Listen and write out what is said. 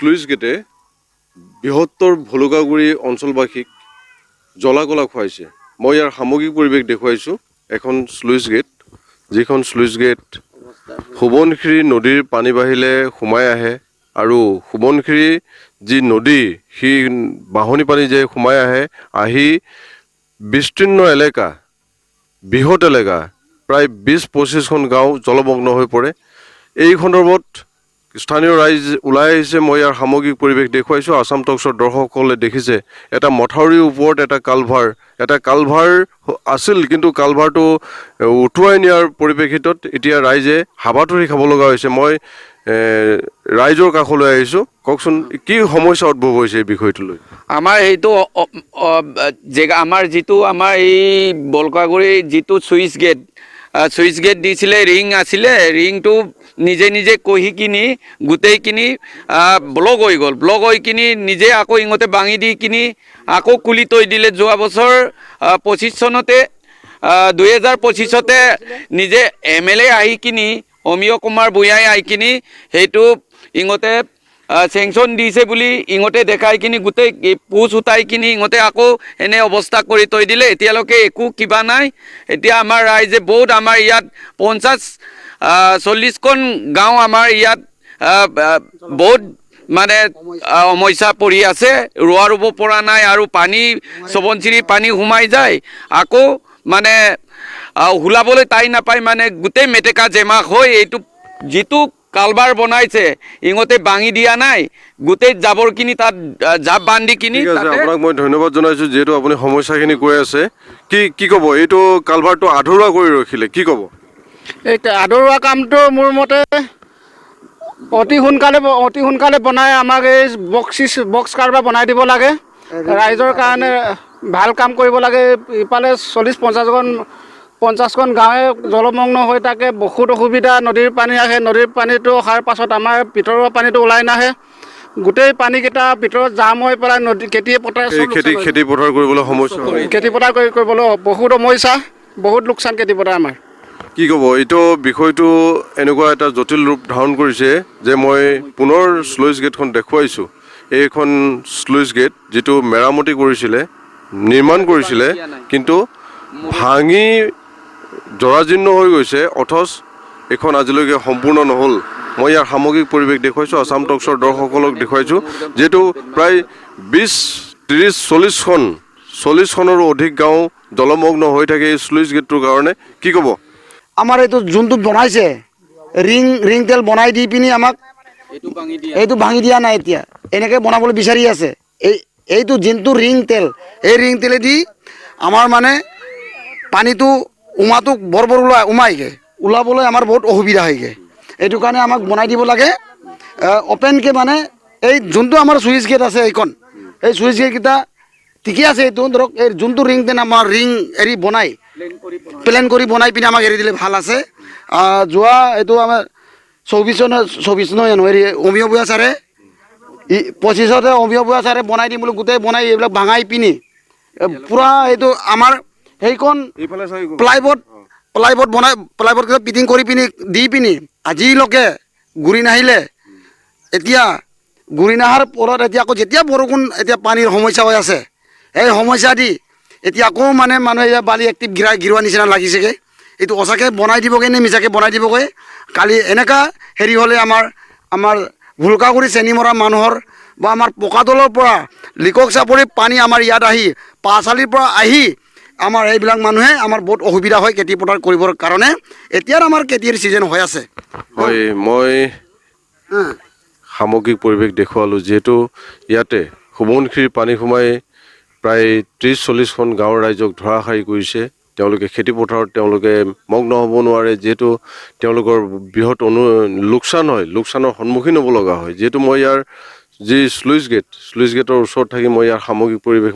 Sluice গেটে বৃহত্তৰ ভলুকাগুৰি অঞ্চলবাসীক জ্বলা-কলা খুৱাইছে। মই ইয়াৰ সামগ্ৰিক পৰিৱেশ দেখুৱাইছোঁ। এখন স্লুইচ গেট, যিখন স্লুইচ গেট সোৱণশিৰি নদীৰ পানী বাঢ়িলে সোমাই আহে আৰু সোৱণশিৰি যি নদী সেই বাঢ়নি পানী যে সোমাই আহি বিস্তীৰ্ণ এলেকা, বৃহৎ এলেকা, প্ৰায় 20-25খন গাঁও জলমগ্ন হৈ পৰে। এই সন্দৰ্ভত স্থানীয় ৰাইজ ওলাই আহিছে। মই ইয়াৰ সামগ্ৰিক পৰিৱেশ দেখুৱাইছোঁ। আসাম টক্সৰ দৰ্শকসকলে দেখিছে এটা মথাউৰিৰ ওপৰত এটা কালভাৰ আছিল, কিন্তু কালভাৰটো উটুৱাই নিয়াৰ পৰিপ্ৰেক্ষিতত এতিয়া ৰাইজে হাবাথুৰি খাব লগা হৈছে। মই ৰাইজৰ কাষলৈ আহিছোঁ। কওকচোন, কি সমস্যা উদ্ভৱ হৈছে এই বিষয়টো লৈ? আমাৰ এইটো জেগা, আমাৰ এই বলকাগুৰি যিটো চুইচ গেট দিছিলে, ৰিং আছিলে, ৰিংটো নিজে কহি কিনি গোটেইখিনি ব্লক হৈ কিনি নিজে আকৌ ইহঁতে ভাঙি দি কিনি আকৌ কুলি থৈ দিলে। যোৱা বছৰ 25 চনতে 2025তে নিজে MLA আহি কিনি অমীয় কুমাৰ ভূঞাই আহি কিনি সেইটো ইহঁতে চেংচন দিছে বুলি ইহঁতে দেখাই কিনি গোটেই পোচ উঠাই কিনি ইহঁতে আকৌ এনে অৱস্থা কৰি থৈ দিলে। এতিয়ালৈকে একো কিবা নাই। এতিয়া আমাৰ ৰাইজে বহুত, আমাৰ ইয়াত 50-40খন গাঁও আমাৰ ইয়াত বহুত মানে সমস্যা পৰি আছে। ৰুব পৰা নাই আৰু পানী সোৱণশিৰি পানী সোমাই যায়, আকৌ মানে ওলাবলৈ টাই নাপায়, মানে গোটেই মেটেকা জেমা হৈ এইটো যিটো কালভাৰ বনাইছে ইহঁতে ভাঙি দিয়া নাই, গোটেই জাবৰখিনি তাত জাপ বান্ধি কিনি। আপোনাক মই ধন্যবাদ জনাইছোঁ, যিহেতু আপুনি সমস্যাখিনি কৈ আছে। কি ক'ব? এইটো কালভাৰটো আধৰুৱা কৰি ৰাখিলে, কি ক'ব? এই আধৰুৱা কামটো মোৰ মতে অতি সোনকালে বনাই আমাক এই বক্স কালভাৰ বনাই দিব লাগে। ৰাইজৰ কাৰণে ভাল কাম কৰিব লাগে। ইফালে 40-50খন গাঁৱে জলমগ্ন হৈ থাকে, বহুত অসুবিধা। নদীৰ পানী আহে, নদীৰ পানীটো অহাৰ পাছত আমাৰ ভিতৰৰ পানীটো ওলাই নাহে, গোটেই পানীকেইটা ভিতৰত জাম হৈ পেলাই খেতি পথাৰ কৰিবলৈ সমস্যা হয়। খেতি পথাৰ কৰিবলৈ বহুত সমস্যা, বহুত লোকচান খেতি পথাৰ আমাৰ। কি ক'ব? এইটো বিষয়টো এনেকুৱা এটা জটিল ৰূপ ধাৰণ কৰিছে যে মই পুনৰ স্লুইচ গেটখন দেখুৱাইছোঁ। এইখন স্লুইচ গেট যিটো মেৰামতি নিৰ্মাণ কৰিছিলে, কিন্তু ভাঙি জৰাজীৰ্ণ হৈ গৈছে, অথচ এইখন আজিলৈকে সম্পূৰ্ণ নহ'ল। মই ইয়াৰ সামগ্ৰিক পৰিৱেশ দেখুৱাইছোঁ, আসাম টক্সৰ দৰ্শকসকলক দেখুৱাইছোঁ, যিহেতু প্ৰায় 20-40খনৰো অধিক গাঁও জলমগ্ন হৈ থাকে এই স্লুইচ গেটটোৰ কাৰণে। কি ক'ব? আমাৰ এইটো যোনটো বনাইছে ৰিং তেল বনাই দি পিনি আমাক এইটো ভাঙি দিয়া নাই। এতিয়া এনেকৈ বনাবলৈ বিচাৰি আছে। এইটো যোনটো ৰিং তেল, এই ৰিং তেলেদি আমাৰ মানে পানীটো বৰ ওলাবলৈ আমাৰ বহুত অসুবিধা হয়গৈ। এইটো কাৰণে আমাক বনাই দিব লাগে অপেনকৈ। মানে এই যোনটো আমাৰ চুইচ গেট আছে, এই চুইচ গেটকেইটা ঠিকে আছে। এইটো ধৰক এই যোনটো ৰিং তেল আমাৰ ৰিং এৰি প্লেন কৰি বনাই পিনে আমাক এৰি দিলে ভাল আছে। যোৱা এইটো আমাৰ 24 জানুৱাৰী অমীয় ভূঞা ছাৰে 25তে অমীয় ভূঞা ছাৰে বনাই দিম বুলি গোটেই বনাই এইবিলাক ভাঙাই পিনি পূৰা এইটো আমাৰ সেইখন প্লাইবোৰ্ড ফিটিং কৰি পিনি দি পিনি আজিলৈকে ঘূৰি নাহিলে। এতিয়া ঘূৰি নহাৰ ফলত এতিয়া আকৌ যেতিয়া বৰষুণ, এতিয়া পানীৰ সমস্যা হৈ আছে, এই সমস্যা দি এতিয়া আকৌ মানে মানুহে বালি একটিভ গিৰোৱা নিচিনা লাগিছেগৈ। এইটো সঁচাকৈ বনাই দিবগৈ নে মিছাকৈ বনাই দিবগৈ? কালি এনেকুৱা হেৰি হ'লে আমাৰ ভুলকাগুৰি চেনিমৰা মানুহৰ বা আমাৰ পকাদলৰ পৰা লিকক চাপৰি পানী আমাৰ ইয়াত আহি পাঁচআলিৰ পৰা আহি আমাৰ এইবিলাক মানুহে আমাৰ বহুত অসুবিধা হয় খেতি পথাৰ কৰিবৰ কাৰণে। এতিয়াৰ আমাৰ খেতিৰ ছিজন হৈ আছে। হয়, মই সামগ্ৰিক পৰিৱেশ দেখুৱালোঁ, যিহেতু ইয়াতে সোৱণশিৰি পানী সোমাই প্ৰায় 30-40খন গাঁৱৰ ৰাইজক ধৰাশায়ী কৰিছে। তেওঁলোকে খেতি পথাৰত মগ্ন হ'ব নোৱাৰে, যিহেতু তেওঁলোকৰ বৃহৎ লোকচানৰ সন্মুখীন হ'ব লগা হয়। যিহেতু মই ইয়াৰ যি স্লুইচ গেটৰ ওচৰত থাকি মই ইয়াৰ সামগ্ৰিক পৰিৱেশ